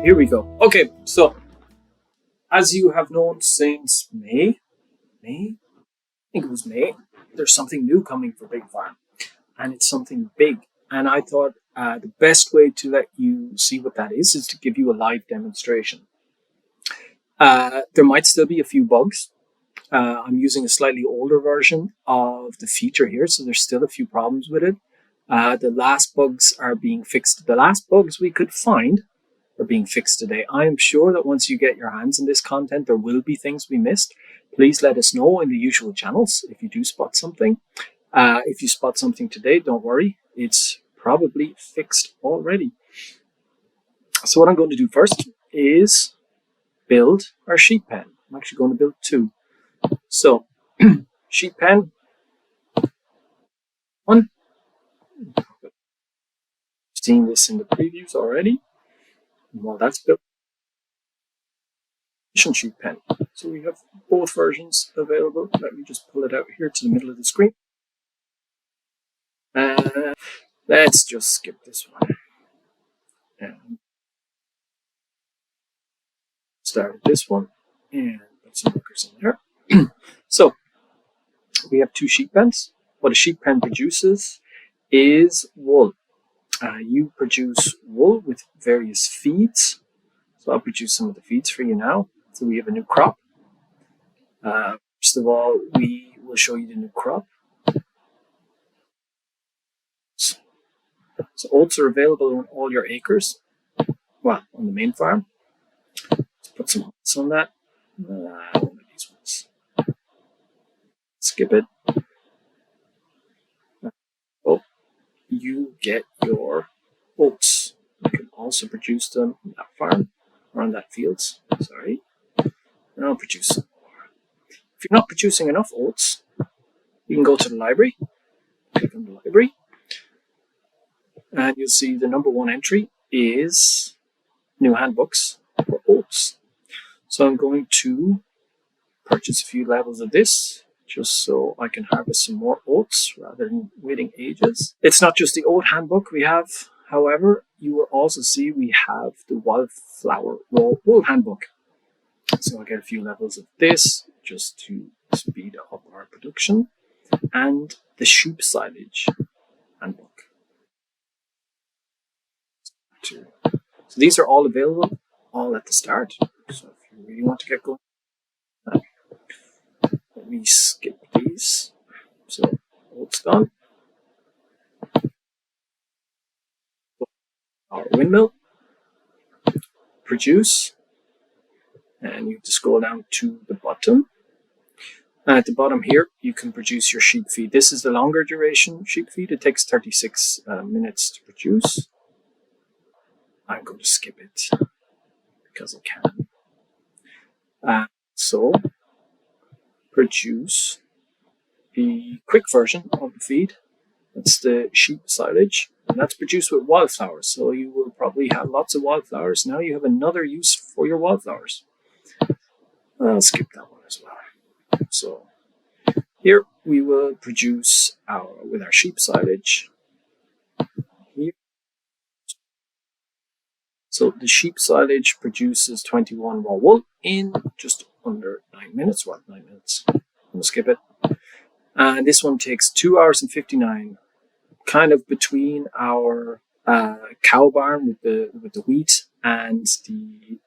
here we go. Okay, so as you have known since May, I think it was May, there's something new coming for Big Farm, and it's something big. And I thought the best way to let you see what that is to give you a live demonstration. There might still be a few bugs. I'm using a slightly older version of the feature here, so there's still a few problems with it. The last bugs are being fixed. The last bugs we could find are being fixed today. I am sure that once you get your hands on this content, there will be things we missed. Please let us know in the usual channels if you do spot something. If you spot something today, don't worry. It's probably fixed already. So what I'm going to do first is build our sheet pen. I'm actually going to build two. So sheet pen, one. Seen this in the previews already. Well, that's built. Sheet pen. So we have both versions available. Let me just pull it out here to the middle of the screen. Let's just skip this one. And start this one and put some markers in there. So we have two sheet pens. What a sheet pen produces is wool. You produce wool with various feeds. So I'll produce some of the feeds for you now. So we have a new crop. First of all, we will show you the new crop. So oats are available on all your acres. Well, on the main farm. Let's put some oats on that. One of these ones. Skip it. Oh, you get your oats. You can also produce them on that farm or on that fields. Sorry. And I'll produce some more. If you're not producing enough oats, you can go to the library. Click on the library. And you'll see the number one entry is new handbooks for oats. So I'm going to purchase a few levels of this just so I can harvest some more oats rather than waiting ages. It's not just the oat handbook we have, however, you will also see we have the wildflower wool handbook. So I'll get a few levels of this just to speed up our production, and the sheep silage handbook. So these are all available all at the start. So if you really want to get going, let me skip these. So oats done. Our windmill, produce, and you have to scroll down to the bottom. And at the bottom here, you can produce your sheep feed. This is the longer duration sheep feed. It takes 36 minutes to produce. I'm going to skip it because I can. So produce the quick version of the feed. That's the sheep silage, and that's produced with wildflowers. So you will probably have lots of wildflowers. Now you have another use for your wildflowers. I'll skip that one as well. So here we will produce with our sheep silage. Here. So the sheep silage produces 21 raw wool in just under 9 minutes. Well, 9 minutes. We'll skip it. And this one takes 2 hours and 59. Kind of between our cow barn with the wheat and the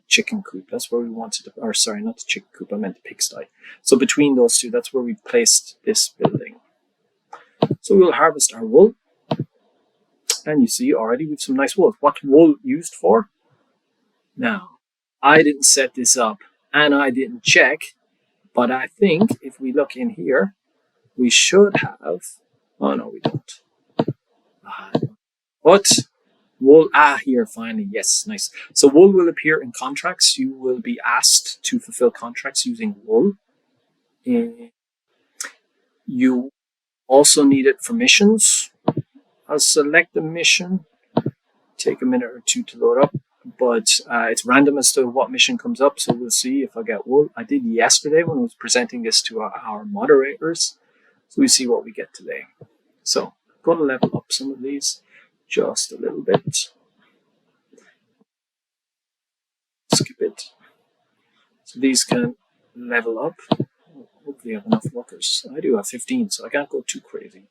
chicken coop. That's where we wanted to, or sorry, not the chicken coop, I meant the pigsty. So between those two, that's where we've placed this building. So we'll harvest our wool. And you see already we have some nice wool. What wool used for? Now, I didn't set this up and I didn't check, but I think if we look in here, we should have, oh no, we don't. What? Wool, here, finally, yes, nice. So wool will appear in contracts. You will be asked to fulfill contracts using wool. You also need it for missions. I'll select the mission. Take a minute or two to load up, but it's random as to what mission comes up, so we'll see if I get wool. I did yesterday when I was presenting this to our moderators, so we see what we get today. So I'm going to level up some of these just a little bit. So these can level up. Hopefully I have enough workers. I do have 15, so I can't go too crazy.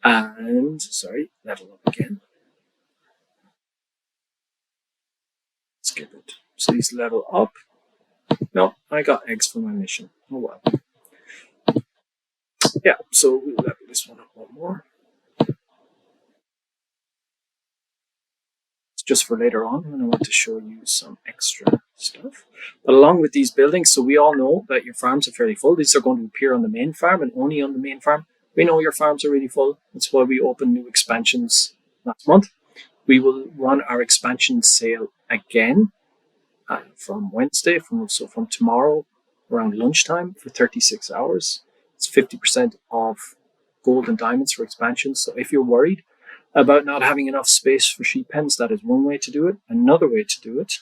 And, sorry, level up again. Skip it. So these level up. No, I got eggs for my mission. Oh well. Yeah, so we'll level this one up one more. It's just for later on when I want to show you some extra stuff. But along with these buildings, so we all know that your farms are fairly full. These are going to appear on the main farm and only on the main farm. We know your farms are really full. That's why we opened new expansions last month. We will run our expansion sale again from Wednesday, from tomorrow around lunchtime for 36 hours. It's 50% off gold and diamonds for expansions. So if you're worried about not having enough space for sheep pens, that is one way to do it. Another way to do it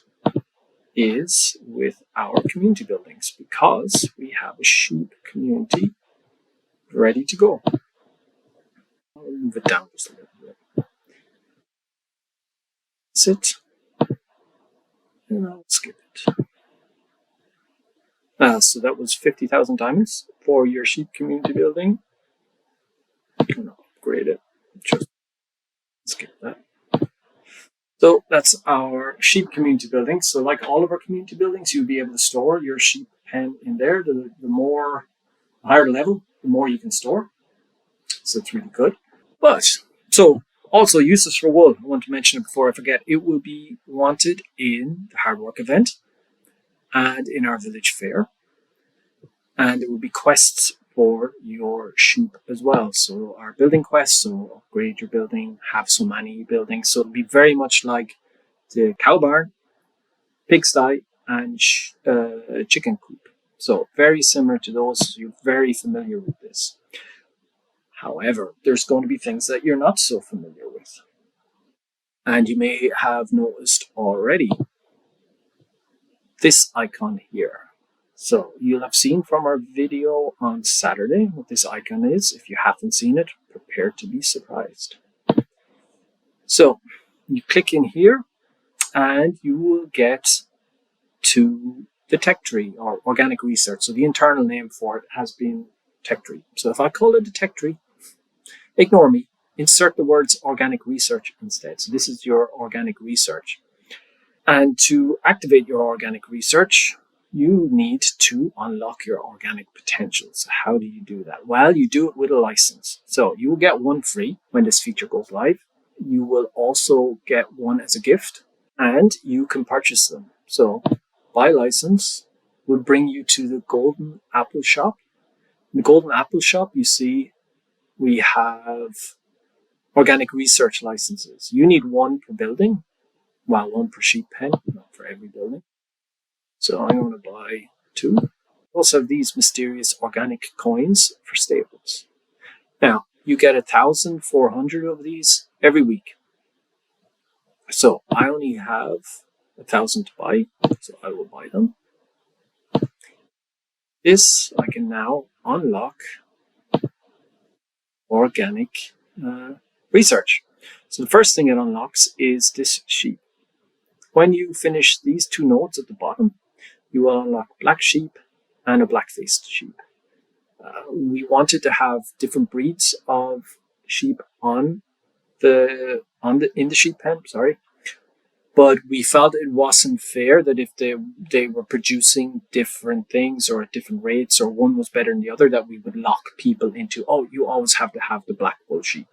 is with our community buildings, because we have a sheep community ready to go. I'll move it down just a little bit. That's it. And I'll skip it. So that was 50,000 diamonds for your sheep community building. I'm going to upgrade it. Just skip that. So that's our sheep community building. So like all of our community buildings, you'll be able to store your sheep pen in there. The higher the level, the more you can store. So it's really good. But, so also uses for wool. I want to mention it before I forget. It will be wanted in the hard work event and in our village fair. And it will be quests for your sheep as well. So our building quests, so upgrade your building, have so many buildings. So it'll be very much like the cow barn, pigsty, and chicken coop. So very similar to those. So you're very familiar with this. However, there's going to be things that you're not so familiar with. And you may have noticed already this icon here. So you'll have seen from our video on Saturday what this icon is. If you haven't seen it, prepare to be surprised. So you click in here and you will get to the tech tree or organic research. So the internal name for it has been tech tree. So if I call it a tech tree, ignore me. Insert the words organic research instead. So this is your organic research. And to activate your organic research, you need to unlock your organic potential. So how do you do that? Well, you do it with a license. So you will get one free when this feature goes live. You will also get one as a gift, and you can purchase them. So buy license will bring you to the Golden Apple Shop. In the Golden Apple Shop, you see we have organic research licenses. You need one per building, well, one per sheep pen, not for every building. So I'm going to buy 2. Also have these mysterious organic coins for stables. Now, you get 1,400 of these every week. So I only have 1,000 to buy, so I will buy them. This I can now unlock organic research. So the first thing it unlocks is this sheep. When you finish these 2 nodes at the bottom, you will unlock black sheep and a black-faced sheep. We wanted to have different breeds of sheep in the sheep pen, but we felt it wasn't fair that if they were producing different things or at different rates, or one was better than the other, that we would lock people into, oh, you always have to have the black bull sheep.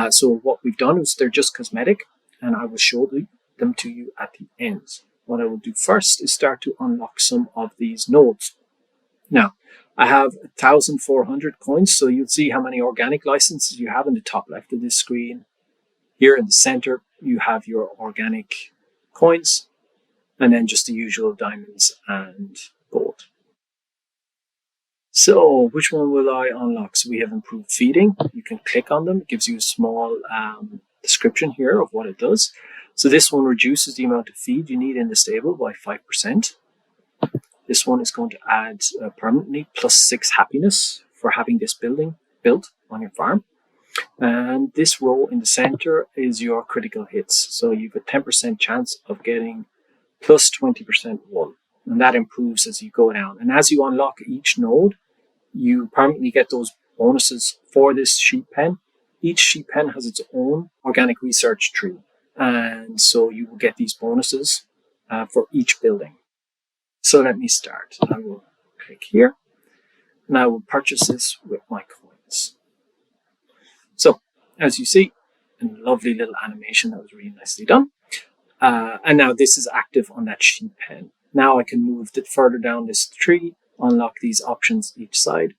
So what we've done is they're just cosmetic, and I will show them to you at the end. What I will do first is start to unlock some of these nodes. Now, I have 1,400 coins, so you'll see how many organic licenses you have in the top left of this screen. Here in the center, you have your organic coins, and then just the usual diamonds and gold. So, which one will I unlock? So we have improved feeding. You can click on them. It gives you a small description here of what it does. So this one reduces the amount of feed you need in the stable by 5%. This one is going to add permanently +6 happiness for having this building built on your farm. And this row in the center is your critical hits. So you have a 10% chance of getting +20% wool. and that improves as you go down. And as you unlock each node, you permanently get those bonuses for this sheep pen. Each sheep pen has its own organic research tree, and so you will get these bonuses for each building. So let me start. I will click here, and I will purchase this with my coins. So, as you see, a lovely little animation that was really nicely done. And now this is active on that sheep pen. Now I can move it further down this tree, unlock these options each side,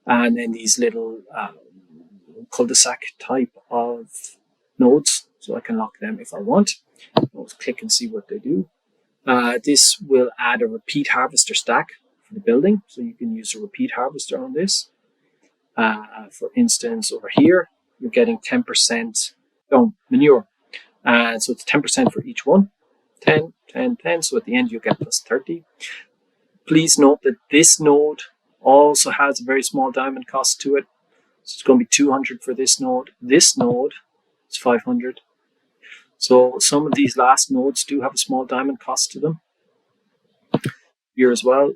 and then these little cul-de-sac type of nodes, so I can lock them if I want. I'll click and see what they do. This will add a repeat harvester stack for the building, so you can use a repeat harvester on this. For instance, over here, you're getting 10% manure. So it's 10% for each one. 10, 10, 10. So at the end, you get plus 30. Please note that this node also has a very small diamond cost to it. So it's going to be 200 for this node. This node is 500. So some of these last nodes do have a small diamond cost to them. Here as well.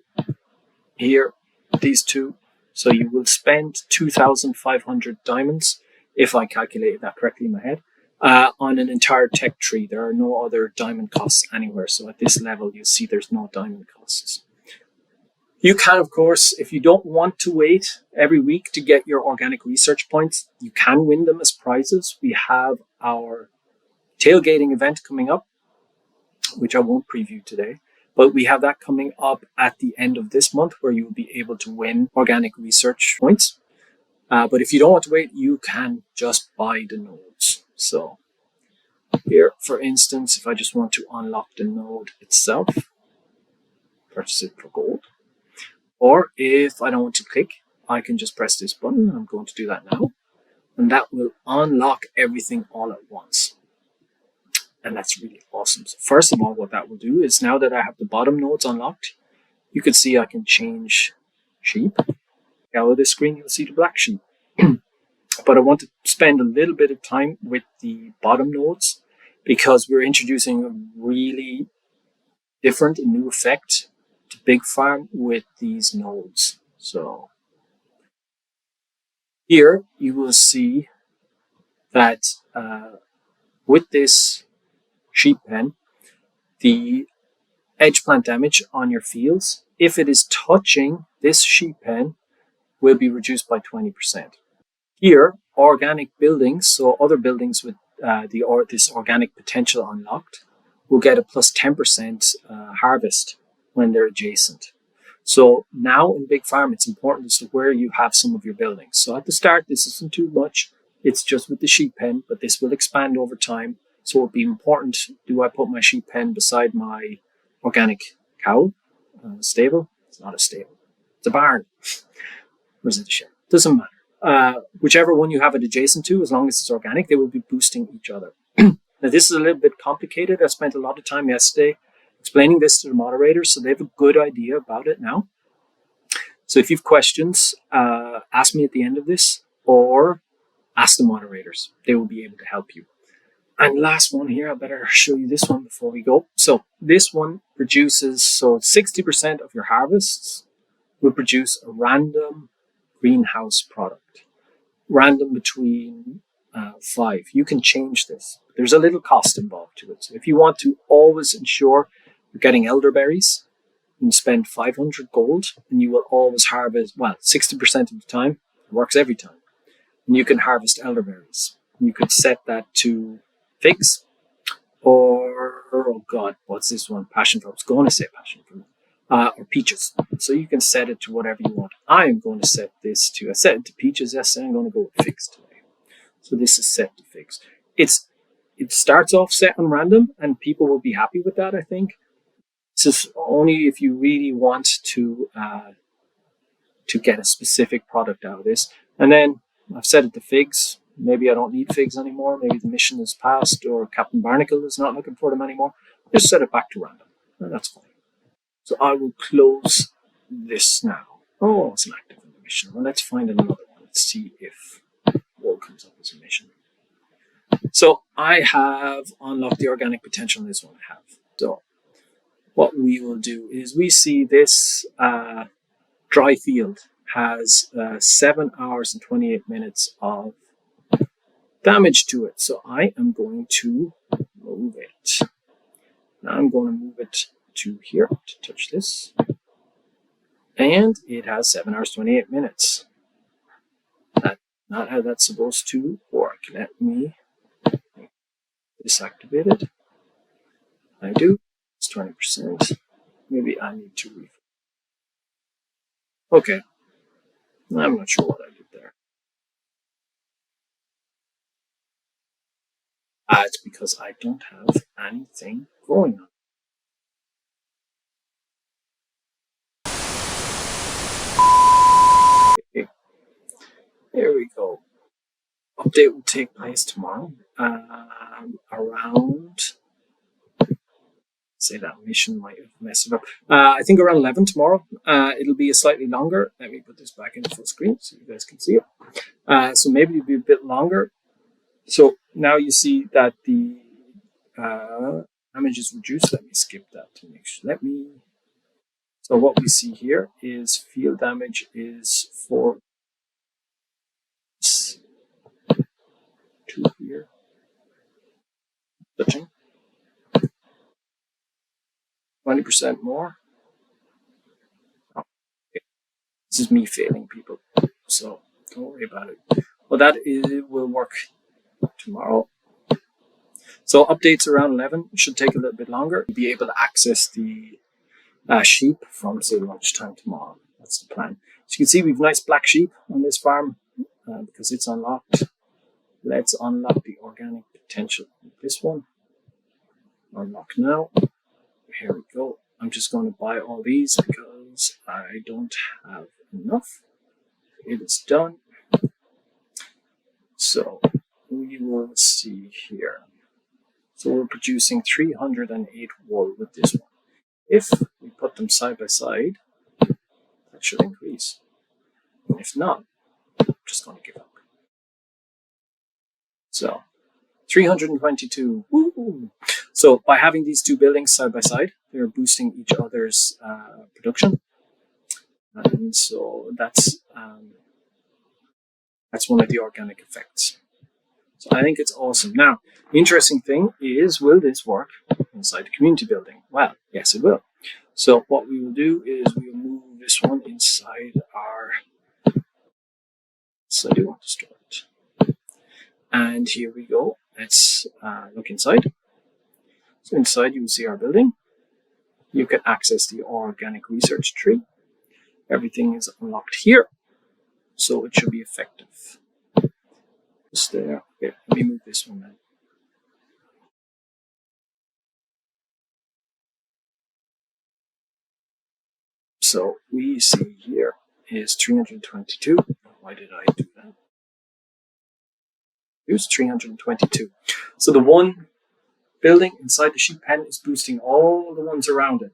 Here, these two. So you will spend 2,500 diamonds, if I calculated that correctly in my head, on an entire tech tree. There are no other diamond costs anywhere. So at this level, you'll see there's no diamond costs. You can, of course, if you don't want to wait every week to get your organic research points, you can win them as prizes. We have our tailgating event coming up, which I won't preview today, but we have that coming up at the end of this month where you will be able to win organic research points. But if you don't want to wait, you can just buy the nodes. So here, for instance, if I just want to unlock the node itself, purchase it for gold. Or if I don't want to click, I can just press this button. I'm going to do that now. And that will unlock everything all at once. And that's really awesome. So first of all, what that will do is now that I have the bottom nodes unlocked, you can see I can change sheep. Out of this screen, you'll see the black sheep. But I want to spend a little bit of time with the bottom nodes because we're introducing a really different and new effect to Big Farm with these nodes. So here you will see that with this sheep pen, the edge plant damage on your fields, if it is touching this sheep pen, will be reduced by 20%. Here, organic buildings, so other buildings with this organic potential unlocked, will get a plus 10% harvest when they're adjacent. So now in Big Farm, it's important as to where you have some of your buildings. So at the start, this isn't too much. It's just with the sheep pen, but this will expand over time. So it would be important, do I put my sheep pen beside my organic cow stable? It's not a stable. It's a barn. Or is it a shed? Doesn't matter. Whichever one you have it adjacent to, as long as it's organic, they will be boosting each other. Now, this is a little bit complicated. I spent a lot of time yesterday explaining this to the moderators, so they have a good idea about it now. So if you have questions, ask me at the end of this, or ask the moderators. They will be able to help you. And last one here, I better show you this one before we go. So this one produces, so 60% of your harvests will produce a random greenhouse product. Random between 5. You can change this. There's a little cost involved to it. So if you want to always ensure you're getting elderberries, you can spend 500 gold and you will always harvest, well, 60% of the time. It works every time. And you can harvest elderberries. You could set that to figs or, oh God, what's this one? Passion fruit. I was going to say passion fruit. Or peaches. So you can set it to whatever you want. I'm going to set this to, I set it to peaches yesterday. I'm going to go with figs today. So this is set to figs. It starts off set on random and people will be happy with that, I think. This is only if you really want to get a specific product out of this. And then I've set it to figs. Maybe I don't need figs anymore. Maybe the mission is passed or Captain Barnacle is not looking for them anymore. Just set it back to random. And that's fine. So I will close this now. Oh, it's an active in the mission. Well, let's find another one. Let's see if wool comes up as a mission. So I have unlocked the organic potential in this one I have. So what we will do is we see this dry field has 7 hours and 28 minutes of damage to it. So I am going to move it. Now I'm going to move it to here to touch this. And it has 7 hours, 28 minutes. That's not how that's supposed to work. Let me disactivate it. I do. It's 20%. Maybe I need to refresh. Okay. I'm not sure what I did there. It's because I don't have anything going on. Okay. There we go. Update will take place tomorrow around. Say that mission might have messed it up. I think around 11 tomorrow. It'll be a slightly longer. Let me put this back into full screen so you guys can see it. So maybe it'll be a bit longer. So now you see that the damage is reduced. Let me skip that to make sure. So what we see here is field damage is for 2 here. Touching. 20% more. Oh, okay. This is me failing people, so don't worry about it. Well, will work tomorrow. So updates around 11 should take a little bit longer. You'll be able to access the sheep from say lunchtime tomorrow. That's the plan. So you can see we've nice black sheep on this farm because it's unlocked. Let's unlock the organic potential. This one. Unlock now. Here we go. I'm just going to buy all these because I don't have enough. It is done. So we will see here. So we're producing 308 wool with this one. If we put them side by side, that should increase. If not, I'm just going to give up. So 322. Woo! So by having these two buildings side by side, they're boosting each other's production. And so that's one of the organic effects. So I think it's awesome. Now, the interesting thing is, will this work inside the community building? Well, yes, it will. So what we will do is we will move this one inside our. So I do want to store it. And here we go. Let's look inside. So inside you will see our building. You can access the organic research tree. Everything is unlocked here. So it should be effective. Just there. Okay, let me move this one then. So we see here is 322. Why did I do that? Here's 322. So the one building inside the sheep pen is boosting all the ones around it.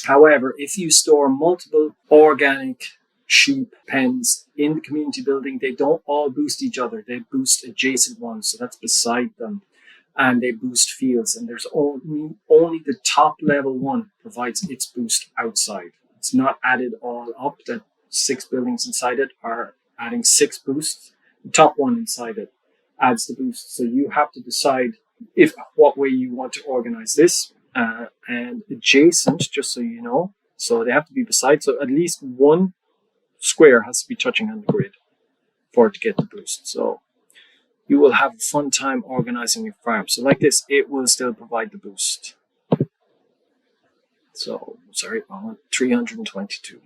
However, if you store multiple organic sheep pens in the community building, they don't all boost each other. They boost adjacent ones, so that's beside them, and they boost fields. And there's only the top level one provides its boost outside. It's not added all up. That 6 buildings inside it are adding 6 boosts. The top one inside it adds the boost. So you have to decide what way you want to organize this. And adjacent, just so you know, so they have to be beside. So at least one square has to be touching on the grid for it to get the boost. So you will have a fun time organizing your farm. So like this, it will still provide the boost. So, sorry, I want 322.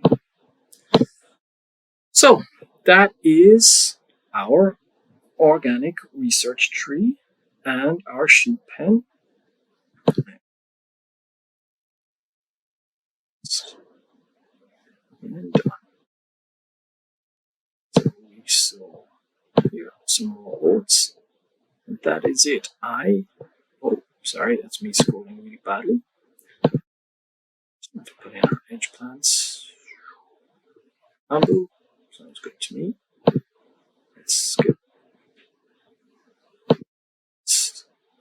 So that is our organic research tree and our sheep pen. And so here are some more oats. And that is it. Oh, sorry, that's me scrolling really badly. Just have to put in our edge plants. Bamboo, sounds good to me. Let's skip.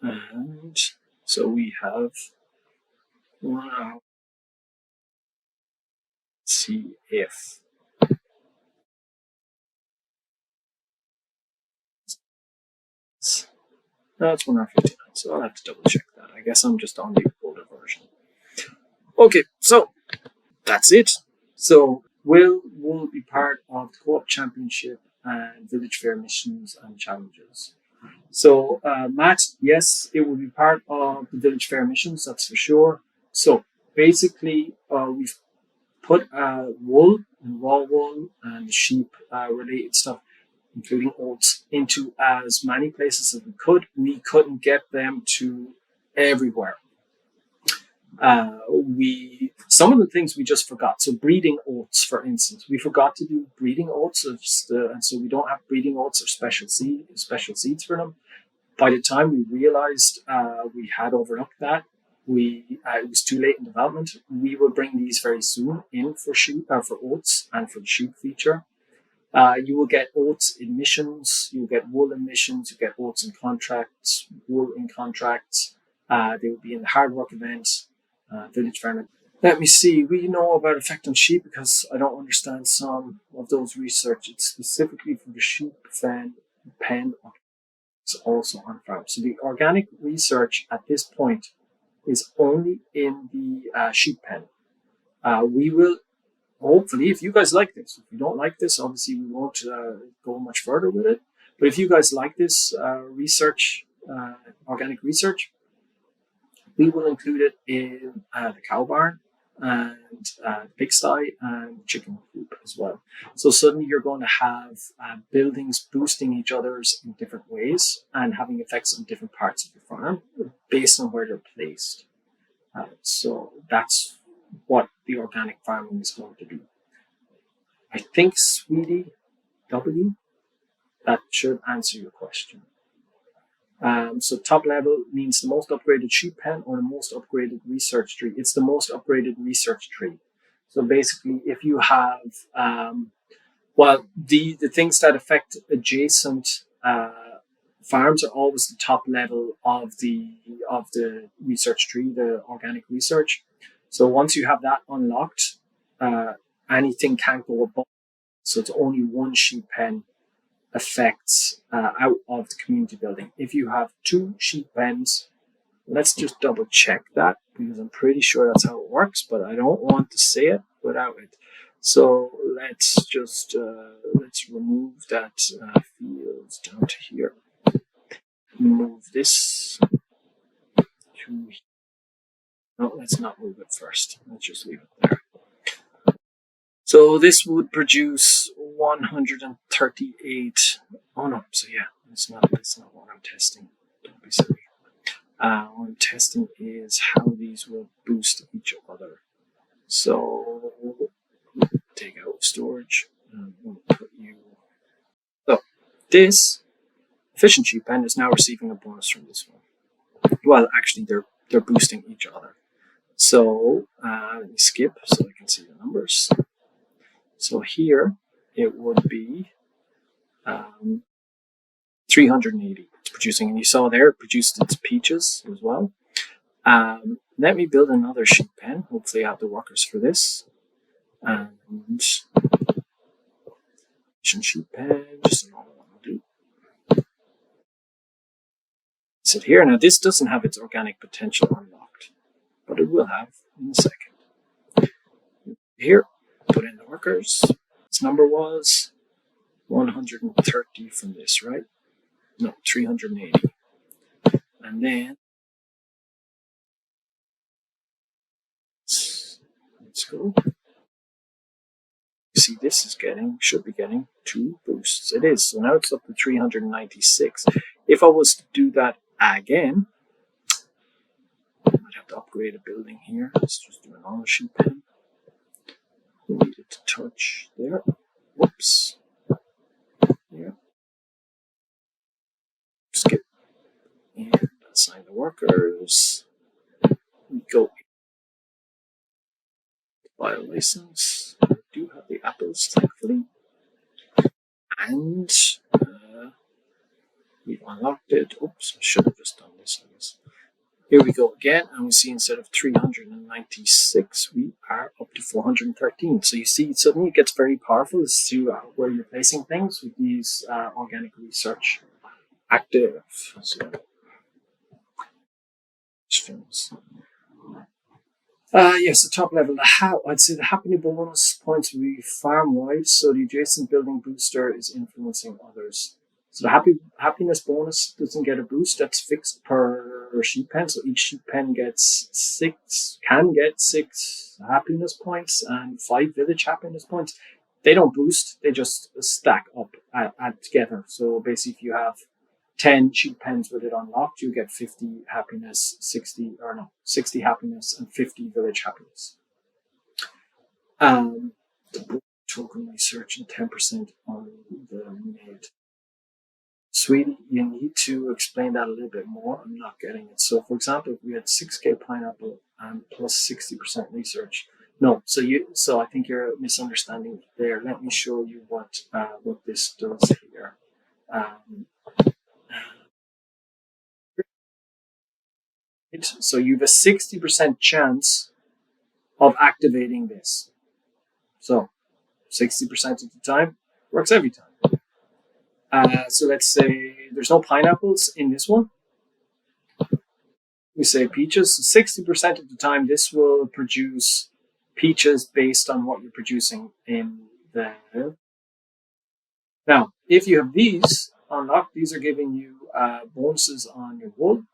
And so we have 1 hour. see if no, it's 159, so I'll have to double check that. I guess I'm just on the older version. Okay, so that's it. So will be part of the Co-op Championship and Village Fair missions and challenges. So Matt, yes, it will be part of the Village Fair missions, that's for sure. So basically, we've put wool and raw wool and sheep related stuff, including oats, into as many places as we could. We couldn't get them to everywhere. Some of the things we just forgot. So breeding oats, for instance, we forgot to do breeding oats, and so we don't have breeding oats or special seeds for them. By the time we realized we had overlooked that, it was too late in development. We will bring these very soon in for oats and for the sheep feature. You will get oats in missions, you will get wool in missions, you get oats in contracts, wool in contracts. They will be in the hard work event, Village Fair. Let me see. We know about effect on sheep because I don't understand some of those research. It's specifically for the sheep pen. It's also on farm. So the organic research at this point is only in the sheep pen. We will hopefully, if you guys like this, if you don't like this, obviously we won't go much further with it. But if you guys like this organic research, we will include it in the cow barn and pigsty and chicken coop as well. So suddenly you're going to have buildings boosting each other's in different ways and having effects on different parts of your farm based on where they're placed. So that's what the organic farming is going to be. I think, Sweetie W, that should answer your question. So top level means the most upgraded sheep pen or the most upgraded research tree. It's the most upgraded research tree. So basically, if you have, the things that affect adjacent farms are always the top level of the research tree, the organic research. So once you have that unlocked, anything can't go above. So it's only one sheep pen effects out of the community building. If you have two sheep pens, let's just double check that because I'm pretty sure that's how it works, but I don't want to say it without it. So let's just let's remove that field down to here. Move this to here. No, let's not move it first. Let's just leave it there. So this would produce 138. Oh no, so yeah, that's not what I'm testing. Don't be silly. What I'm testing is how these will boost each other. So take out storage and we'll put you. So this efficient sheep pen is now receiving a bonus from this one. Well, actually, they're boosting each other. So let me skip so I can see the numbers. So here it would be 380 it's producing, and you saw there it produced its peaches as well. Let me build another sheep pen. Hopefully I have the workers for this. And sheep pen, just a normal one will do. Sit here. Now this doesn't have its organic potential unlocked, but it will have in a second. Here, put in the workers. Its number was 130 from this, right? No, 380. And then let's go. You see, this is should be getting 2 boosts. It is. So now it's up to 396. If I was to do that again, I might have to upgrade a building here. Let's just do a normal sheep pen. We need it to touch there. Whoops. There. Skip. And assign the workers. We go buy a license. I do have the apples, thankfully. And we've unlocked it. Oops, I should have just done this, I guess. Here we go again, and we see instead of 396, we are up to 413. So you see, suddenly it gets very powerful as to where you're placing things with these organic research active. So, yes, the top level. I'd say the happiness bonus points will be farm wide, so the adjacent building booster is influencing others. So the happiness bonus doesn't get a boost. That's fixed per sheep pen. So each sheep pen can get 6 happiness points and 5 village happiness points. They don't boost. They just stack up, add together. So basically, if you have 10 sheep pens with it unlocked, you get 50 happiness, 60 happiness, and 50 village happiness. The token research and 10% on the made. Sweetie, you need to explain that a little bit more. I'm not getting it. So, for example, if we had 6k pineapple and plus 60% research. No, so I think you're misunderstanding there. Let me show you what this does here. So you have a 60% chance of activating this. So 60% of the time works every time. So let's say there's no pineapples in this one. We say peaches. So 60% of the time this will produce peaches based on what you're producing in the... Now, if you have these unlocked, these are giving you bonuses on your wool.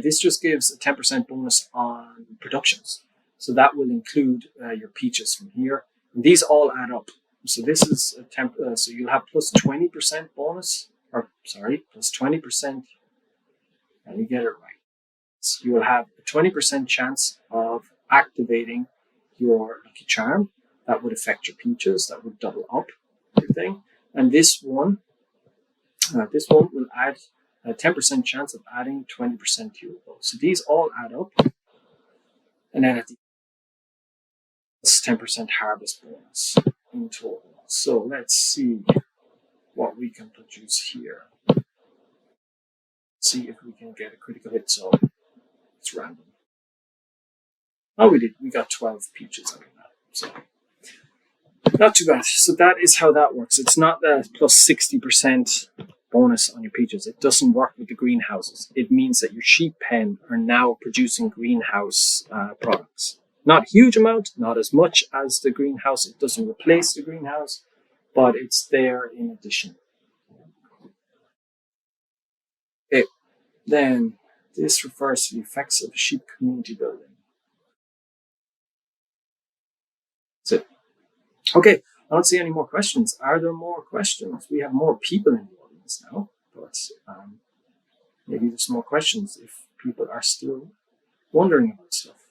This just gives a 10% bonus on productions. So that will include your peaches from here. And these all add up. So this is a so you'll have plus 20% bonus, plus 20%. Let me get it right. So you will have a 20% chance of activating your Lucky Charm. That would affect your peaches. That would double up everything. And this one will add a 10% chance of adding 20% to your goal. So these all add up. And then at the it's 10% harvest bonus in total. So let's see what we can produce here. See if we can get a critical hit. So it's random. Oh, we did. We got 12 peaches out of that. So not too bad. So that is how that works. It's not the plus 60% bonus on your peaches. It doesn't work with the greenhouses. It means that your sheep pen are now producing greenhouse products. Not a huge amount, not as much as the greenhouse. It doesn't replace the greenhouse, but it's there in addition. Okay. Then this refers to the effects of the sheep community building. That's it. Okay, I don't see any more questions. Are there more questions? We have more people in the audience now, but maybe there's more questions if people are still wondering about stuff.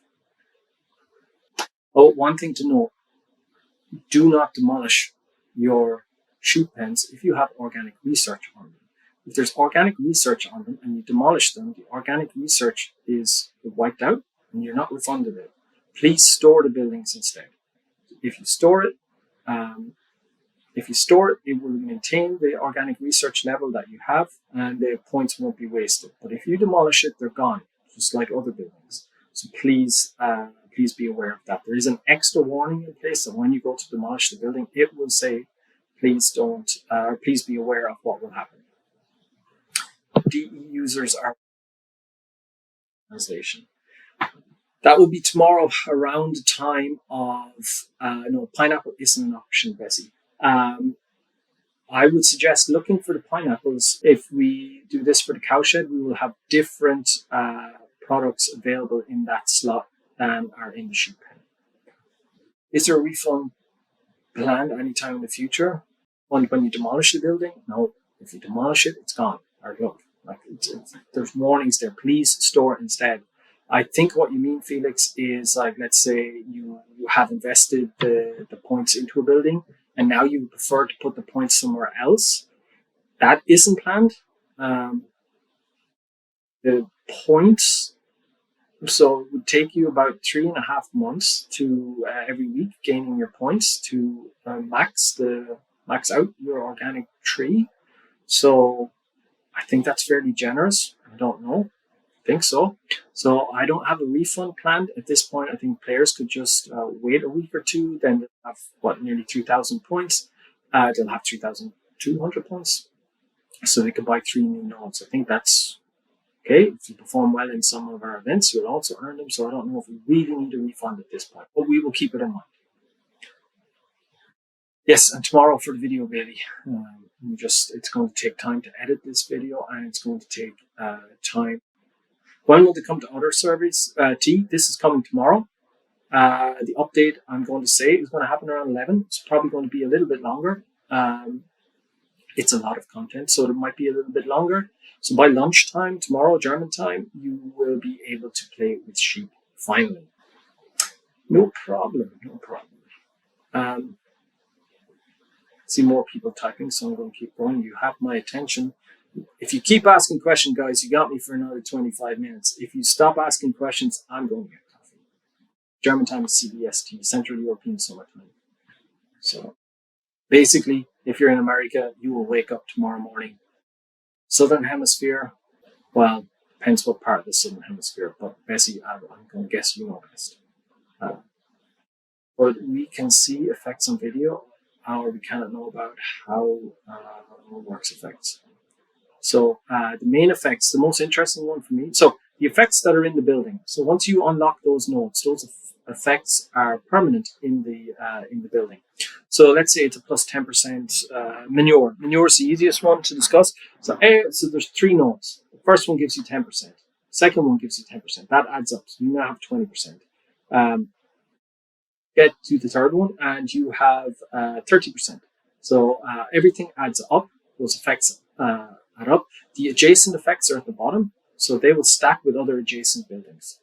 Oh, one thing to note, do not demolish your sheep pens if you have organic research on them. If there's organic research on them and you demolish them, the organic research is wiped out and you're not refunded it. Please store the buildings instead. If you store it, it will maintain the organic research level that you have and the points won't be wasted. But if you demolish it, they're gone, just like other buildings. So please be aware of that. There is an extra warning in place that when you go to demolish the building, it will say, please be aware of what will happen. DE users are translation. That will be tomorrow around the time of, no, pineapple isn't an option, Bessie. I would suggest looking for the pineapples. If we do this for the cowshed, we will have different products available in that slot than are in the sheep pen. Is there a refund planned anytime in the future? When you demolish the building? No. If you demolish it, it's gone. Or look, there's warnings there. Please store instead. I think what you mean, Felix, is like, let's say you have invested the points into a building and now you prefer to put the points somewhere else. That isn't planned. The points, so it would take you about 3.5 months to every week gaining your points to max out your organic tree. So I think that's fairly generous. I don't know. think so. So I don't have a refund planned at this point. I think players could just wait a week or two. Then they'll have nearly 3,000 points. They'll have 3,200 points, so they could buy 3 new nodes. I think that's okay. If you perform well in some of our events, you'll also earn them. So I don't know if we really need a refund at this point, but we will keep it in mind. Yes, and tomorrow for the video, Bailey. It's going to take time to edit this video, and it's going to take time. When will they come to other surveys? This is coming tomorrow. The update, I'm going to say, is going to happen around 11. It's probably going to be a little bit longer. It's a lot of content, so it might be a little bit longer. So by lunchtime tomorrow, German time, you will be able to play with sheep, finally. No problem. See more people typing, so I'm going to keep going. You have my attention. If you keep asking questions, guys, you got me for another 25 minutes. If you stop asking questions, I'm going to get coffee. German time is CBST, Central European Summer Time. So basically, if you're in America, you will wake up tomorrow morning. Southern Hemisphere, well, depends what part of the Southern Hemisphere, but Bessie, I'm going to guess you know best. But we can see effects on video, or we cannot know about how works effects. So the main effects, the most interesting one for me, so the effects that are in the building. So once you unlock those nodes, those effects are permanent in the building. So let's say it's a plus 10% manure. Manure is the easiest one to discuss. So there's 3 nodes. The first one gives you 10%. Second one gives you 10%. That adds up. So you now have 20%. Get to the third one and you have 30%. So everything adds up. Those effects add up. The adjacent effects are at the bottom, so they will stack with other adjacent buildings.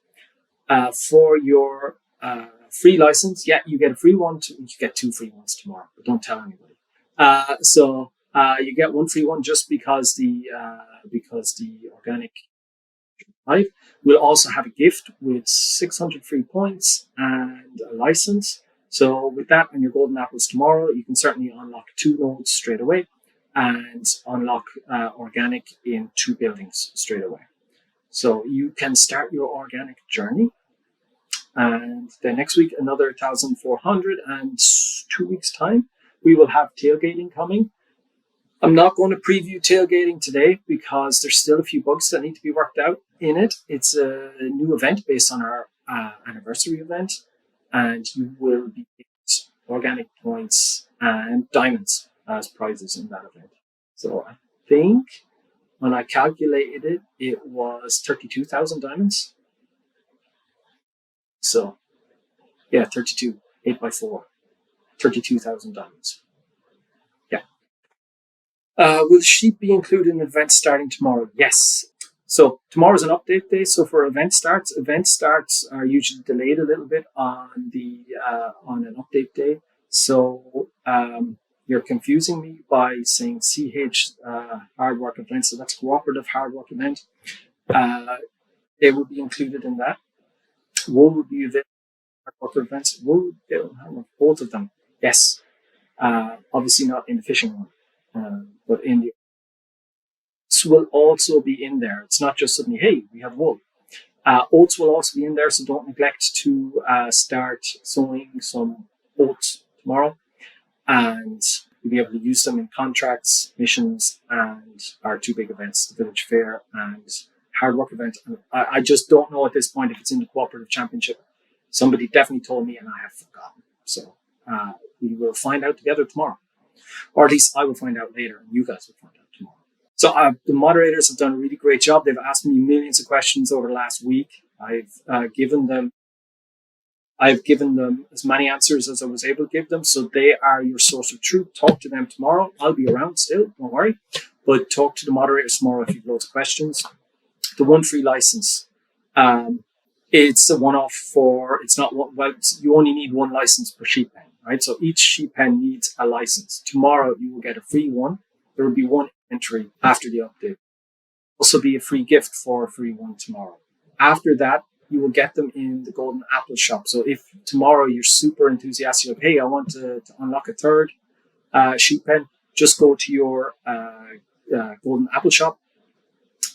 For your free license, you get a free one. You get 2 free ones tomorrow, but don't tell anybody. So you get 1 free one just because the organic life will also have a gift with 600 free points and a license. So with that and your golden apples tomorrow, you can certainly unlock 2 nodes straight away and unlock organic in 2 buildings straight away. So you can start your organic journey. And then next week, another 1,400, and 2 weeks' time, we will have tailgating coming. I'm not going to preview tailgating today because there's still a few bugs that need to be worked out in it. It's a new event based on our anniversary event, and you will be getting organic points and diamonds as prizes in that event. So I think when I calculated it, it was 32,000 diamonds. So yeah, 32, 8x4, 32,000 diamonds. Will sheep be included in events starting tomorrow? Yes. So tomorrow is an update day. So for event starts are usually delayed a little bit on an update day. So you're confusing me by saying CH hard work event. So that's cooperative hard work event. They will be included in that. Wool will be available hard work events. Wool, both of them. Yes. Obviously not in the fishing one. But in the oats will also be in there. It's not just suddenly, hey, we have wool. Oats will also be in there, so don't neglect to start sowing some oats tomorrow. And you'll be able to use them in contracts, missions, and our 2 big events, the Village Fair and Hard Work event. I just don't know at this point if it's in the Cooperative Championship. Somebody definitely told me and I have forgotten. So we will find out together tomorrow. Or at least I will find out later, and you guys will find out tomorrow. So the moderators have done a really great job. They've asked me millions of questions over the last week. I've given them as many answers as I was able to give them. So they are your source of truth. Talk to them tomorrow. I'll be around still, don't worry. But talk to the moderators tomorrow if you've loads of questions. The 1 free license. It's a one-off it's not one, well, you only need 1 license per sheep pen, right? So each sheep pen needs a license. Tomorrow you will get a free one. There will be 1 entry after the update. Also be a free gift for a free one tomorrow. After that, you will get them in the Golden Apple shop. So if tomorrow you're super enthusiastic, like, hey, I want to unlock a 3rd sheep pen, just go to your Golden Apple shop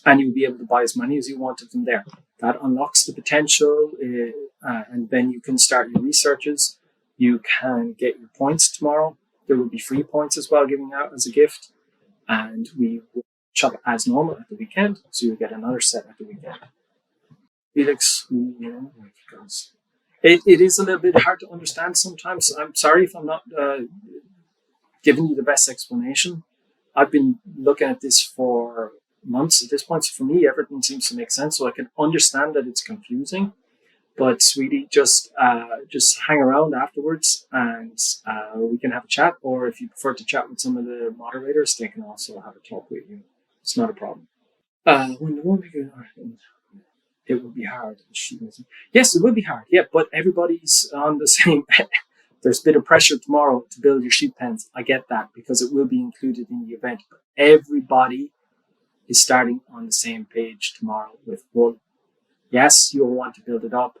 and you'll be able to buy as many as you want of them there. That unlocks the potential, and then you can start your researches. You can get your points tomorrow. There will be free points as well given out as a gift, and we will shop as normal at the weekend, so you'll get another set at the weekend. Felix, it is a little bit hard to understand sometimes. I'm sorry if I'm not giving you the best explanation. I've been looking at this for months at this point, so for me, everything seems to make sense. So I can understand that it's confusing, but sweetie, just hang around afterwards, and we can have a chat. Or if you prefer to chat with some of the moderators, they can also have a talk with you. It's not a problem. When the one it will be hard. Yes, it will be hard. Yeah, but everybody's on the same. There's a bit of pressure tomorrow to build your sheep pens. I get that because it will be included in the event. But everybody is starting on the same page tomorrow with wool. Yes, you'll want to build it up.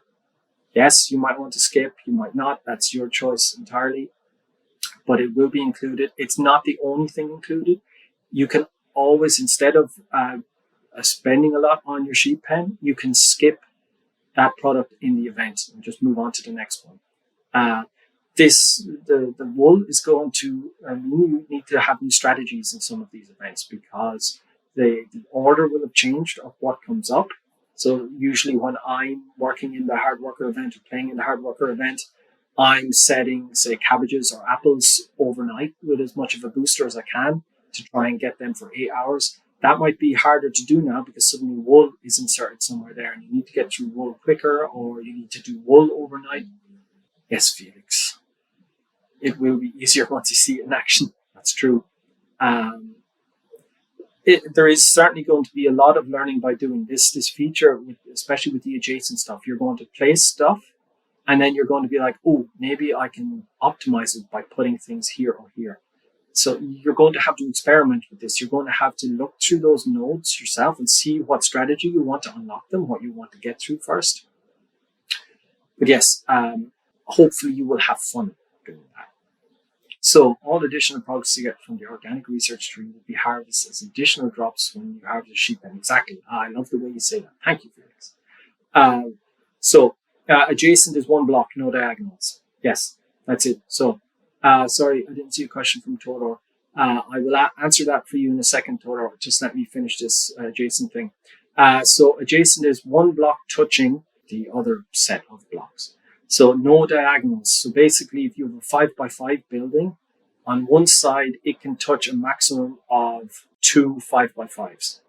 Yes, you might want to skip. You might not. That's your choice entirely. But it will be included. It's not the only thing included. You can always, instead of spending a lot on your sheep pen, you can skip that product in the event and just move on to the next one. The wool is going to you need to have new strategies in some of these events because the order will have changed of what comes up. So usually when I'm working in the hard worker event or playing in the hard worker event, I'm setting, say, cabbages or apples overnight with as much of a booster as I can to try and get them for 8 hours. That might be harder to do now because suddenly wool is inserted somewhere there and you need to get through wool quicker, or you need to do wool overnight. Yes, Felix. It will be easier once you see it in action. That's true. There is certainly going to be a lot of learning by doing this feature, especially with the adjacent stuff. You're going to place stuff, and then you're going to be like, oh, maybe I can optimize it by putting things here or here. So you're going to have to experiment with this. You're going to have to look through those nodes yourself and see what strategy you want to unlock them, what you want to get through first. But yes, hopefully you will have fun doing that. So all additional products you get from the organic research tree will be harvested as additional drops when you harvest a sheep pen. Exactly. I love the way you say that. Thank you, Felix. Adjacent is one block, no diagonals. Yes, that's it. So, sorry, I didn't see a question from Todor. I will answer that for you in a second, Todor. Just let me finish this adjacent thing. So adjacent is one block touching the other set of blocks. So no diagonals. So basically, if you have a 5x5 building, on one side, it can touch a maximum of 2 5x5s.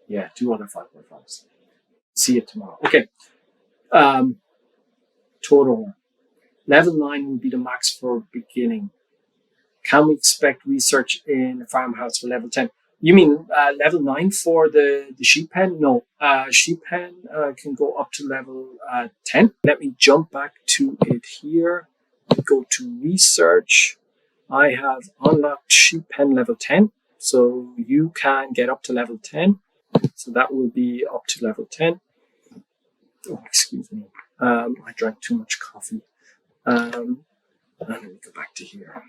Yeah, 2 other 5x5s. See it tomorrow. Okay. Total. Level 9 will be the max for beginning. Can we expect research in a farmhouse for level 10? You mean level 9 for the sheep pen? No. Sheep pen can go up to level 10. Let me jump back to it here. Go to research. I have unlocked sheep pen level 10. So you can get up to level 10. So that will be up to level 10. Oh, excuse me. I drank too much coffee. Let me go back to here.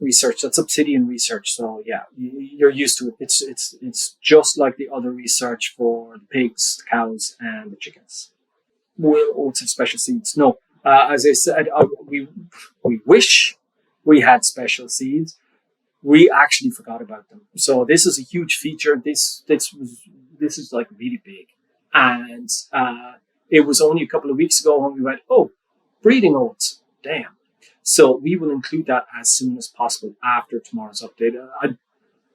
Research. That's Obsidian research. So yeah, you're used to it. It's just like the other research for the pigs, the cows, and the chickens. Will oats have special seeds? No. As I said, we wish we had special seeds. We actually forgot about them. So this is a huge feature. This is like really big, and it was only a couple of weeks ago when we went, oh, breeding oats. Damn. So we will include that as soon as possible after tomorrow's update.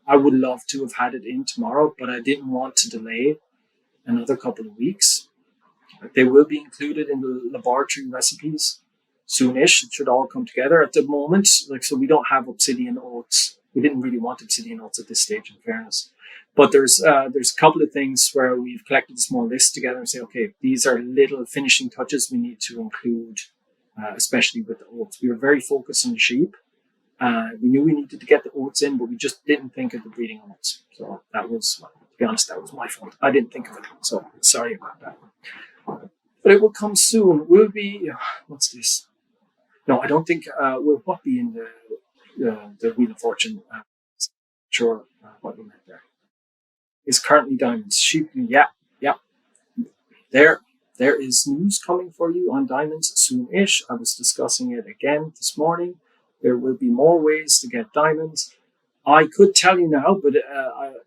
I would love to have had it in tomorrow, but I didn't want to delay another couple of weeks. They will be included in the laboratory recipes soonish. It should all come together at the moment. So we don't have obsidian oats. We didn't really want obsidian oats at this stage, in fairness. But there's a couple of things where we've collected a small list together and say, okay, these are little finishing touches we need to include. Especially with the oats. We were very focused on the sheep. We knew we needed to get the oats in, but we just didn't think of the breeding oats. So that was, to be honest, that was my fault. I didn't think of it. So sorry about that. But it will come soon. We'll be, what's this? No, I don't think, will what be in the Wheel of Fortune? sure what you meant there. Is currently diamonds. Sheep, yeah. There, there is news coming for you on diamonds soon-ish. I was discussing it again this morning. There will be more ways to get diamonds. I could tell you now, but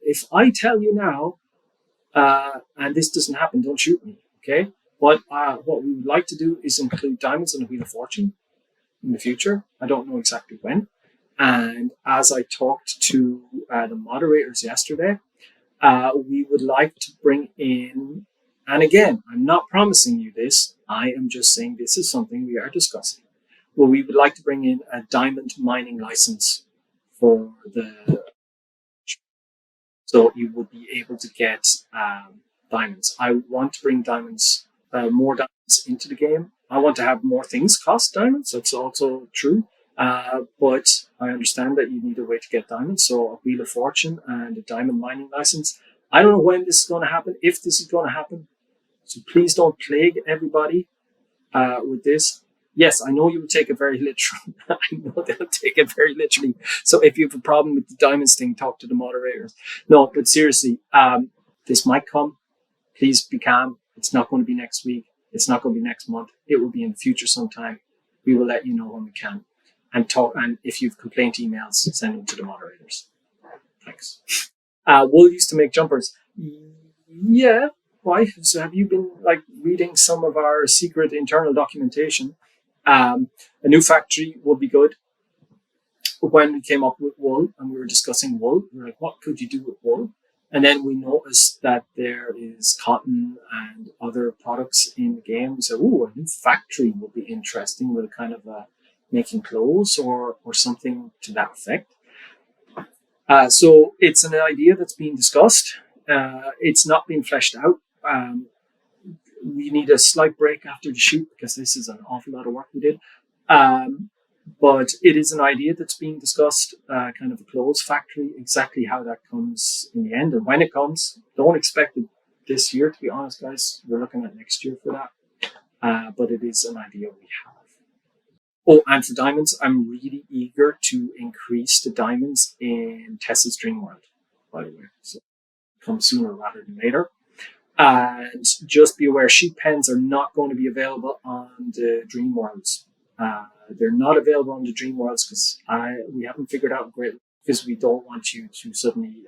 if I tell you now, and this doesn't happen, don't shoot me, okay? But what we would like to do is include diamonds on the Wheel of Fortune in the future. I don't know exactly when. And as I talked to the moderators yesterday, we would like to bring in, and again, I'm not promising you this, I am just saying this is something we are discussing. Well, we would like to bring in a diamond mining license for the, so you will be able to get diamonds. I want to bring diamonds, more diamonds into the game. I want to have more things cost diamonds. That's also true. But I understand that you need a way to get diamonds. So a Wheel of Fortune and a diamond mining license. I don't know when this is going to happen, if this is going to happen. So please don't plague everybody with this. Yes, I know you would take it very literally. I know they'll take it very literally. So if you have a problem with the diamonds thing, talk to the moderators. No, but seriously, this might come. Please be calm. It's not going to be next week. It's not going to be next month. It will be in the future sometime. We will let you know when we can. And talk. And if you've complaint emails, send them to the moderators. Thanks. Wool used to make jumpers. Yeah. Why? So have you been reading some of our secret internal documentation? A new factory would be good. When we came up with wool and we were discussing wool, we were like, what could you do with wool? And then we noticed that there is cotton and other products in the game. We said, a new factory would be interesting with kind of making clothes or something to that effect. So it's an idea that's being discussed. It's not been fleshed out. We need a slight break after the shoot because this is an awful lot of work we did. But it is an idea that's being discussed, kind of a clothes factory, exactly how that comes in the end and when it comes. Don't expect it this year, to be honest, guys. We're looking at next year for that. But it is an idea we have. Oh, and for diamonds, I'm really eager to increase the diamonds in Tessa's Dream World, by the way. So come sooner rather than later. And just be aware, sheep pens are not going to be available on the Dream Worlds. They're not available on the Dream Worlds because we haven't figured out great, because we don't want you to suddenly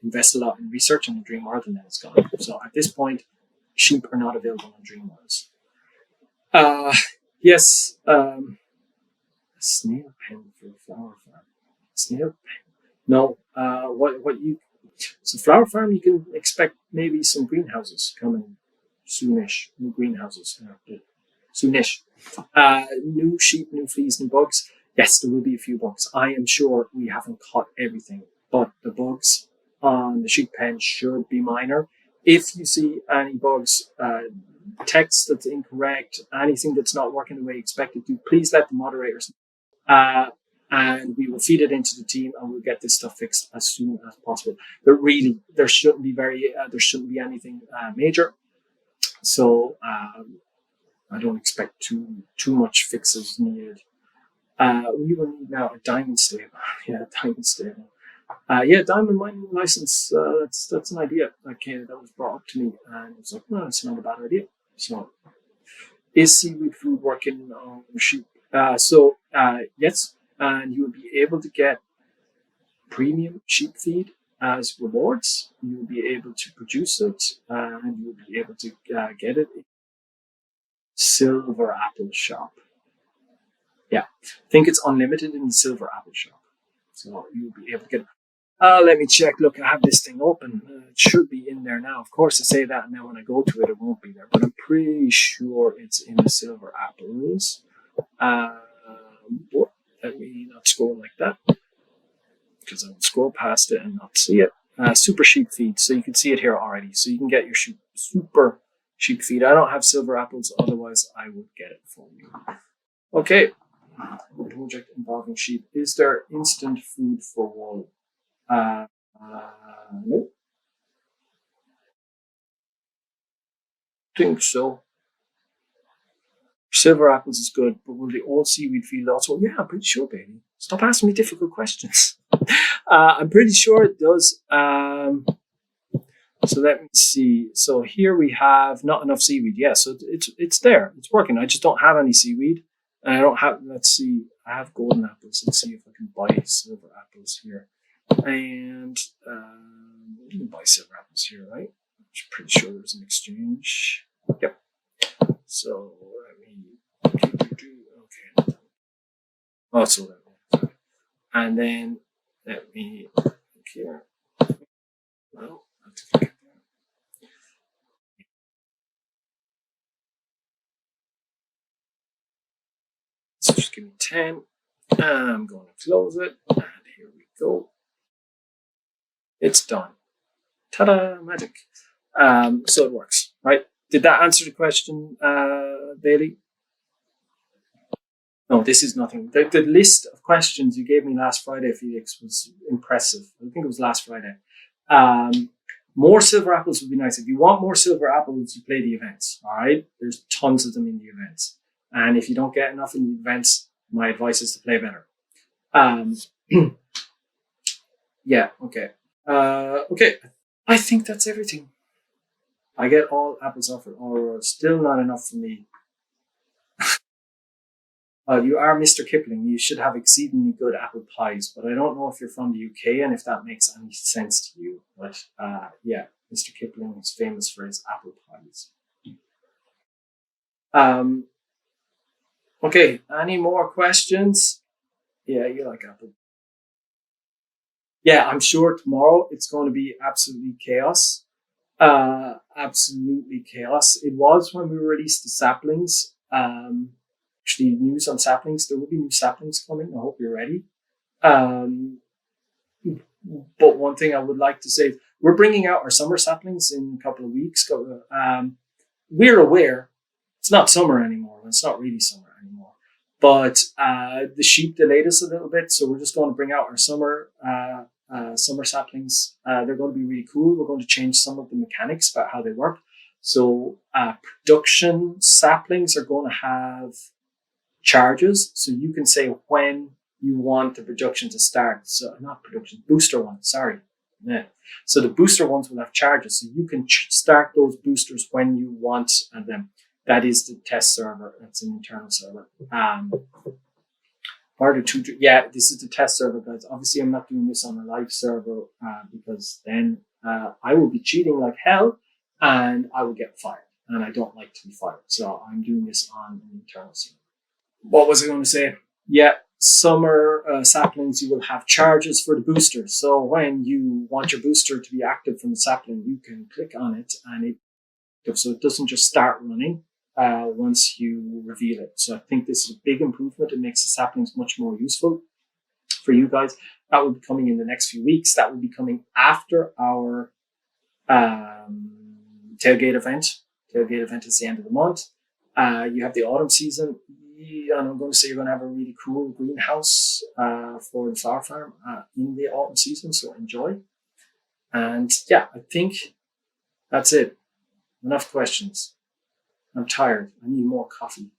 invest a lot in research on the Dream World and then it's gone. So at this point, sheep are not available on Dream Worlds. Yes, a snail pen for the flower farm. Snail pen. No, so flower farm, you can expect maybe some greenhouses coming soonish. New greenhouses. Soonish. New sheep, new fleas, new bugs. Yes, there will be a few bugs. I am sure we haven't caught everything, but the bugs on the sheep pen should be minor. If you see any bugs, text that's incorrect, anything that's not working the way you expect it to, please let the moderators know. And we will feed it into the team and we'll get this stuff fixed as soon as possible. But really, there shouldn't be anything major. So I don't expect too much fixes needed. We will need now a diamond stable. Yeah, diamond stable. Diamond mining license. That's an idea. Okay, that was brought up to me, and it's like, no, it's not a bad idea. So, is seaweed food working on sheep? Yes, and you will be able to get premium sheep feed as rewards. You will be able to produce it, and you will be able to get it in Silver Apple Shop. Yeah, I think it's unlimited in the Silver Apple Shop, so you'll be able to get it. Let me check. Look, I have this thing open. It should be in there now. Of course, I say that, and then when I go to it, it won't be there. But I'm pretty sure it's in the Silver Apples. Let me not scroll like that, because I will scroll past it and not see it. Super sheep feed. So you can see it here already. So you can get your super sheep feed. I don't have silver apples, otherwise I would get it for you. Okay. Project involving sheep. Is there instant food for wool? No. Think so. Silver apples is good, but will the old seaweed feed also? Yeah, I'm pretty sure, baby. Stop asking me difficult questions. I'm pretty sure it does. So let me see. So here we have not enough seaweed. Yeah, so it's there. It's working. I just don't have any seaweed. And I don't have, let's see, I have golden apples. Let's see if I can buy silver apples here. And you can buy silver apples here, right? I'm pretty sure there's an exchange. Yep. So let me okay. Oh, so that. And then let me look here. Well, I have to click there. So just give me 10. I'm going to close it. And here we go. It's done. Ta-da, magic. So it works, right? Did that answer the question, Bailey? No, this is nothing. The list of questions you gave me last Friday, Felix, was impressive. I think it was last Friday. More silver apples would be nice. If you want more silver apples, you play the events, all right? There's tons of them in the events. And if you don't get enough in the events, my advice is to play better. Yeah, okay. Okay, I think that's everything. I get all apples offered, or still not enough for me. You are Mr. Kipling. You should have exceedingly good apple pies, but I don't know if you're from the UK and if that makes any sense to you. But yeah, Mr. Kipling is famous for his apple pies. Okay, any more questions? Yeah, you like apple. Yeah, I'm sure tomorrow it's going to be absolutely chaos. Absolutely chaos. It was when we released the saplings. Actually, news on saplings. There will be new saplings coming. I hope you're ready. But one thing I would like to say, we're bringing out our summer saplings in a couple of weeks. We're aware it's not summer anymore. It's not really summer anymore. But the sheep delayed us a little bit, so we're just going to bring out our summer saplings. They're going to be really cool. We're going to change some of the mechanics about how they work. So production saplings are going to have charges, so you can say when you want the production to start. So not production, booster ones. Sorry. Yeah. So the booster ones will have charges, so you can start those boosters when you want them. That is the test server. That's an internal server. Yeah, this is the test server, guys. Obviously, I'm not doing this on a live server because then I will be cheating like hell and I will get fired. And I don't like to be fired. So I'm doing this on an internal server. What was I going to say? Yeah, summer saplings, you will have charges for the booster. So when you want your booster to be active from the sapling, you can click on it and so it doesn't just start running once you reveal it. So I think this is a big improvement. It makes the saplings much more useful for you guys. That will be coming in the next few weeks. That will be coming after our tailgate event. Tailgate event is the end of the month. You have the autumn season. And I'm going to say you're going to have a really cool greenhouse for the flower farm in the autumn season. So enjoy. And yeah, I think that's it. Enough questions. I'm tired. I need more coffee.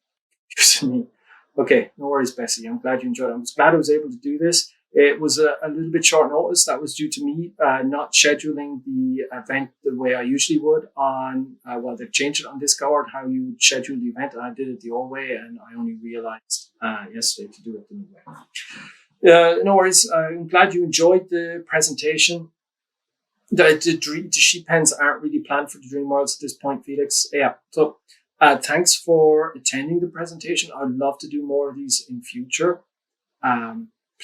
Okay, no worries, Bessie. I'm glad you enjoyed it. I'm glad I was able to do this. It was a little bit short notice. That was due to me not scheduling the event the way I usually would on, well, they've changed it on Discord, how you would schedule the event. And I did it the old way, and I only realized yesterday to do it the new way. No worries. I'm glad you enjoyed the presentation. The sheep pens aren't really planned for the Dream Worlds at this point, Felix. Yeah, so thanks for attending the presentation. I'd love to do more of these in future.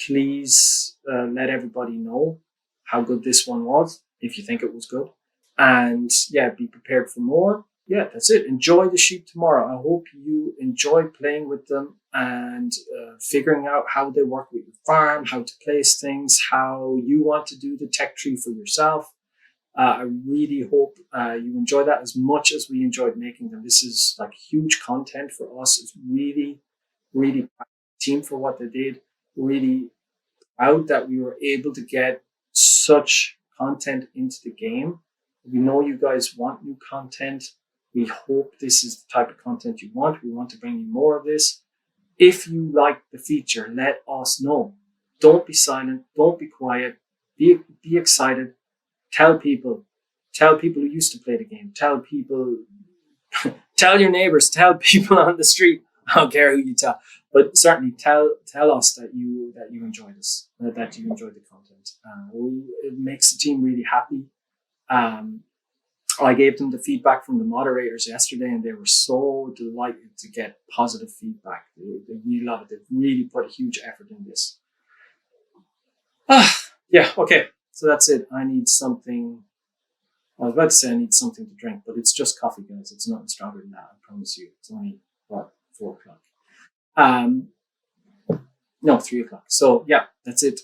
Please let everybody know how good this one was, if you think it was good. And yeah, be prepared for more. Yeah, that's it. Enjoy the sheep tomorrow. I hope you enjoy playing with them and figuring out how they work with your farm, how to place things, how you want to do the tech tree for yourself. I really hope you enjoy that as much as we enjoyed making them. This is like huge content for us. It's really, really proud of the team for what they did. Really proud that we were able to get such content into the game. We know you guys want new content. We hope this is the type of content you want. We want to bring you more of this. If you like the feature, let us know. Don't be silent. Don't be quiet. Be excited. Tell people. Tell people who used to play the game. Tell people. Tell your neighbors. Tell people on the street. I don't care who you tell, but certainly tell us that you enjoy this, that you enjoy the content. It makes the team really happy. Um, I gave them the feedback from the moderators yesterday, and they were so delighted to get positive feedback. They really love it. They've really put a huge effort in this. Yeah, okay. So that's it. I need something. I was about to say I need something to drink, but it's just coffee, guys. It's nothing stronger than that. I promise you. It's only, 4 o'clock? No, 3 o'clock. So yeah, that's it.